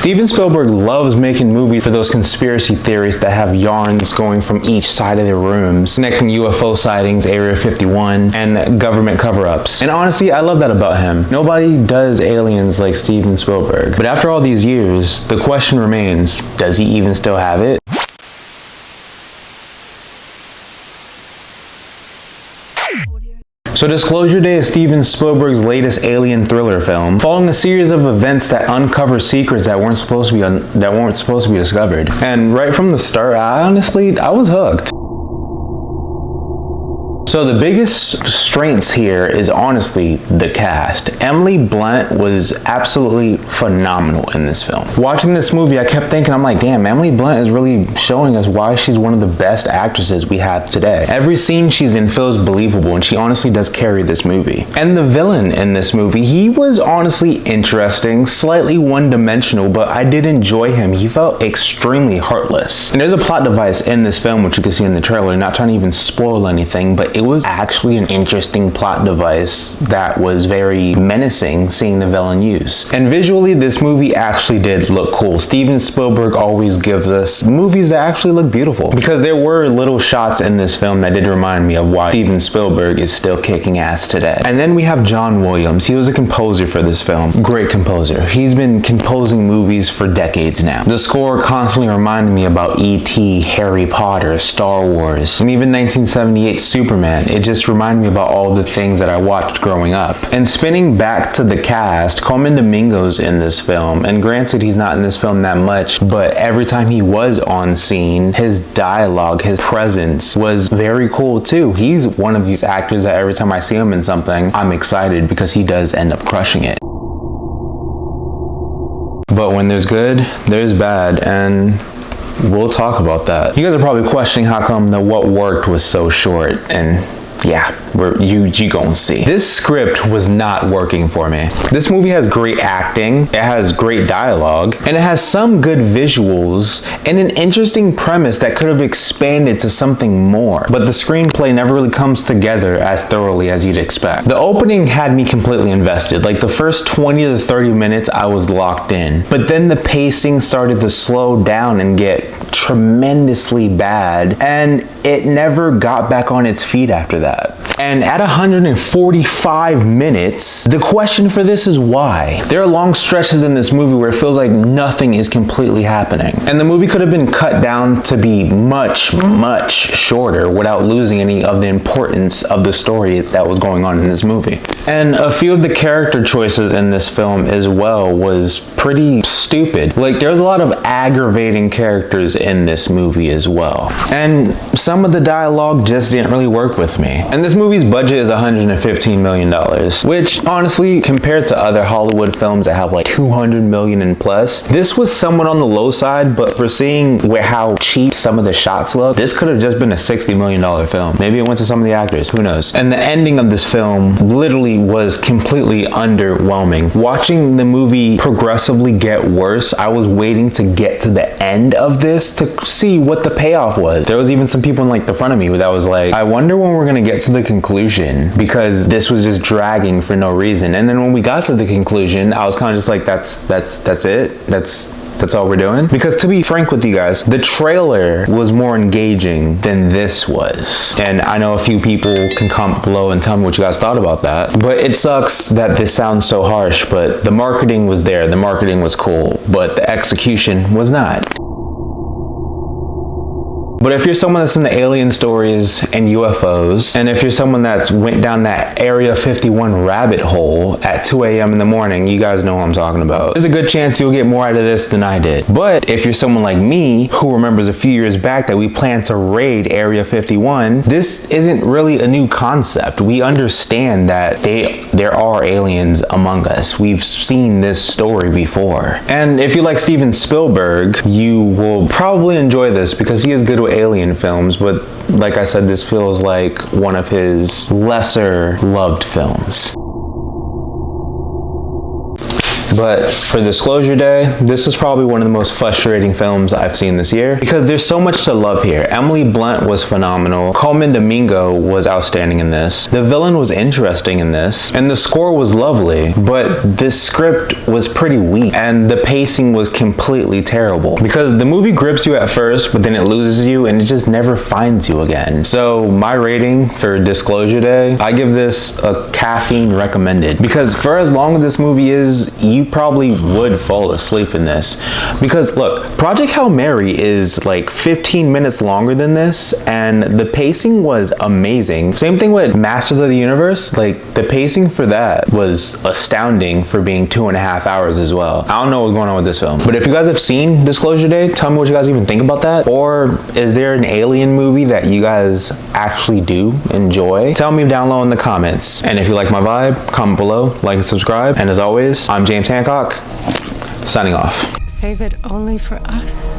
Steven Spielberg loves making movies for those conspiracy theories that have yarns going from each side of their rooms, connecting UFO sightings, Area 51, and government cover-ups. And honestly, I love that about him. Nobody does aliens like Steven Spielberg. But after all these years, the question remains, does he even still have it? So Disclosure Day is Steven Spielberg's latest alien thriller film, following a series of events that uncover secrets that weren't supposed to be discovered. And right from the start, I was hooked. So the biggest strengths here is honestly the cast. Emily Blunt was absolutely phenomenal in this film. Watching this movie, I kept thinking, I'm like, damn, Emily Blunt is really showing us why she's one of the best actresses we have today. Every scene she's in feels believable, and she honestly does carry this movie. And the villain in this movie, he was honestly interesting, slightly one-dimensional, but I did enjoy him. He felt extremely heartless. And there's a plot device in this film, which you can see in the trailer, not trying to even spoil anything, but it was actually an interesting plot device that was very menacing seeing the villain use. And visually, this movie actually did look cool. Steven Spielberg always gives us movies that actually look beautiful, because there were little shots in this film that did remind me of why Steven Spielberg is still kicking ass today. And then we have John Williams. He was a composer for this film. Great composer. He's been composing movies for decades now. The score constantly reminded me about E.T., Harry Potter, Star Wars, and even 1978 Superman. It just reminded me about all the things that I watched growing up. And spinning back to the cast, Colman Domingo's in this film, and granted he's not in this film that much, but every time he was on scene, his dialogue, his presence was very cool too. He's one of these actors that every time I see him in something, I'm excited because he does end up crushing it. But when there's good, there's bad, and we'll talk about that. You guys are probably questioning how come the what worked was so short, and yeah, you gonna see. This script was not working for me. This movie has great acting, it has great dialogue, and it has some good visuals and an interesting premise that could have expanded to something more. But the screenplay never really comes together as thoroughly as you'd expect. The opening had me completely invested. Like the first 20 to 30 minutes, I was locked in. But then the pacing started to slow down and get tremendously bad, and it never got back on its feet after that. And at 145 minutes, the question for this is why? There are long stretches in this movie where it feels like nothing is completely happening. And the movie could have been cut down to be much, much shorter without losing any of the importance of the story that was going on in this movie. And a few of the character choices in this film as well was pretty stupid. Like, there's a lot of aggravating characters in this movie as well. And some of the dialogue just didn't really work with me. And this movie's budget is $115 million, which honestly, compared to other Hollywood films that have like 200 million and plus, this was somewhat on the low side, but for seeing how cheap some of the shots look, this could have just been a $60 million film. Maybe it went to some of the actors, who knows? And the ending of this film literally was completely underwhelming. Watching the movie progressively get worse, I was waiting to get to the end of this to see what the payoff was. There was even some people in like the front of me that was like, I wonder when we're gonna get to the conclusion, because this was just dragging for no reason. And then when we got to the conclusion, I was kind of just like, that's it? That's all we're doing? Because to be frank with you guys, the trailer was more engaging than this was. And I know a few people can comment below and tell me what you guys thought about that. But it sucks that this sounds so harsh, but the marketing was there, the marketing was cool, but the execution was not. But if you're someone that's into alien stories and UFOs, and if you're someone that's went down that Area 51 rabbit hole at 2 a.m. in the morning, you guys know what I'm talking about. There's a good chance you'll get more out of this than I did. But if you're someone like me, who remembers a few years back that we planned to raid Area 51, this isn't really a new concept. We understand that there are aliens among us. We've seen this story before. And if you like Steven Spielberg, you will probably enjoy this because he is good with alien films, but like I said, this feels like one of his lesser loved films. But for Disclosure Day, this is probably one of the most frustrating films I've seen this year because there's so much to love here. Emily Blunt was phenomenal. Colman Domingo was outstanding in this. The villain was interesting in this, and the score was lovely, but this script was pretty weak, and the pacing was completely terrible because the movie grips you at first, but then it loses you, and it just never finds you again. So my rating for Disclosure Day, I give this a caffeine recommended because for as long as this movie is, you probably would fall asleep in this. Because look, Project Hail Mary is like 15 minutes longer than this, and the pacing was amazing. Same thing with Masters of the Universe, like the pacing for that was astounding for being 2.5 hours as well. I don't know what's going on with this film, but if you guys have seen Disclosure Day, tell me what you guys even think about that. Or is there an alien movie that you guys actually do enjoy? Tell me down low in the comments. And if you like my vibe, comment below, like and subscribe. And as always, I'm James Hancock, signing off. Save it only for us.